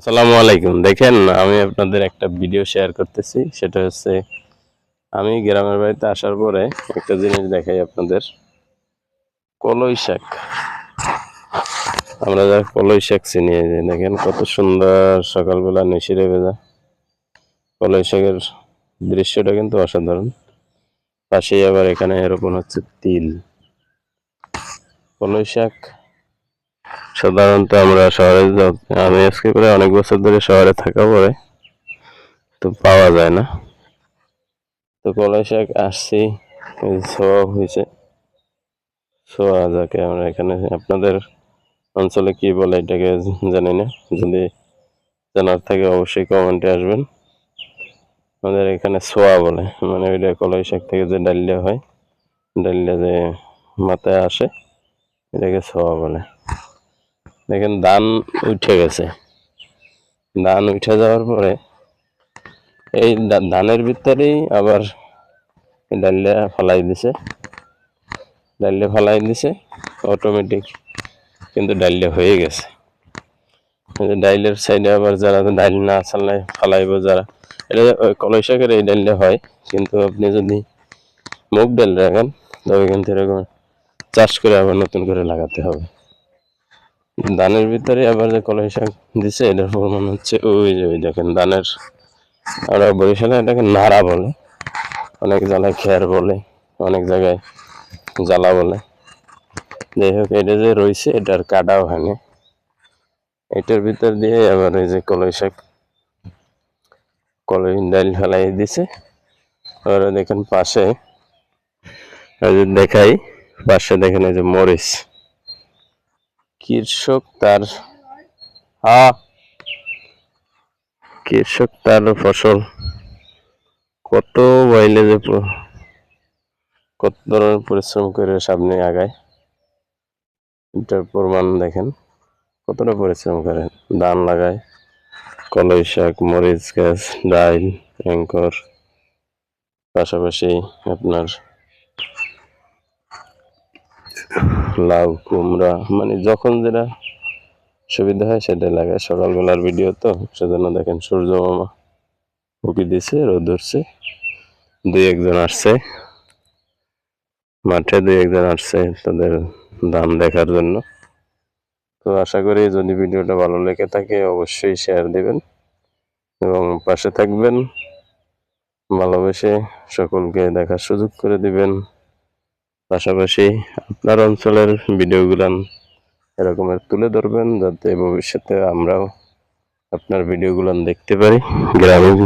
আসসালামু আলাইকুম। দেখেন, আমি আপনাদের একটা ভিডিও শেয়ার করতেছি। সেটা হচ্ছে আমি গ্রামের বাড়িতে আসার পরে একটা জিনিস দেখাই আপনাদের। কলই শাক। আমরা যা কলই শাক চিনি, এই যে দেখেন কত সুন্দর সকালবেলা নিশিরে ভেজা কলই শাকের দৃশ্যটা কিন্তু অসাধারণ। পাশেই আবার এখানে এরকম হচ্ছে তিল। কলই শাক সাধারণত আমরা শহরে আমি আজকে প্রায় অনেক বছর ধরে শহরে থাকা পরে তো পাওয়া যায় না। তো কলাই শাক আসছি, ছোয়া হয়েছে। ছোয়া যাকে আমরা এখানে আপনাদের অঞ্চলে কি বলে এটাকে জানি না। যদি জানার থাকে অবশ্যই কমেন্টে আসবেন। আমাদের এখানে ছোয়া বলে, মানে ওইটা কলাই শাক থেকে যে ডালিয়া হয়, ডালিয়া যে মাথায় আসে এটাকে ছোয়া বলে। দেখেন ধান উঠে গেছে। ধান উঠে যাওয়ার পরে এই ধানের ভিতরেই আবার ডালিয়া ফালাই দিছে। ডালিয়া ফালাই দিছে অটোমেটিক, কিন্তু ডাইলটা হয়ে গেছে। ডাইলের সাইডে আবার যারা ডাইল না চালায় ফালাইব যারা, এটা কলই শাকের এই ডাইলটা হয়। কিন্তু আপনি যদি মুগ ডাল রাখেন তবে কিন্তু এরকম চাষ করে আবার নতুন করে লাগাতে হবে। ধানের ভিতরে আবার যে কলই শাক দিছে এটার প্রমাণ হচ্ছে ওই যে ওই দেখেন ধানের, আমরা বরিশালে এটাকে নাড়া বলে, অনেক জায়গায় খের বলে, অনেক জায়গায় জ্বালা বলে। যাই হোক, এটা যে রয়েছে এটার কাটাও ভাঙে। এটার ভিতর দিয়ে আবার এই যে কলই শাক, কলই ডাল ফেলাই দিছে। আর দেখেন পাশে দেখাই, পাশে দেখেন এই যে মরিচ। কৃষক তার কৃষক তার ফসল কত বাইলে যে কত ধরনের পরিশ্রম করে সামনে আগায়, এটার প্রমাণ দেখেন কতটা পরিশ্রম করে। ধান লাগায়, কলই শাক, মরিচ গাছ, ডাইল, অ্যাঙ্কর, পাশাপাশি আপনার লাউ, কুমড়া, মানে যখন যেটা সুবিধা হয় সেটাই লাগায়। সকালবেলার ভিডিও তো সেজন্য দেখেন সূর্য মামা উঁকি দিছে, রোদ ধরছে। দুই একজন আসছে মাঠে, দুই একজন আসছে তাদের ধান দেখার জন্য। তো আশা করি যদি ভিডিওটা ভালো লেগে থাকে অবশ্যই শেয়ার দিবেন এবং পাশে থাকবেন, ভালোবেসে সকলকে দেখার সুযোগ করে দিবেন। পাশাপাশি আপনার অঞ্চলের ভিডিওগুলান এরকমের তুলে ধরবেন, যাতে ভবিষ্যতে আমরাও আপনার ভিডিওগুলো দেখতে পারি। গ্রামীণ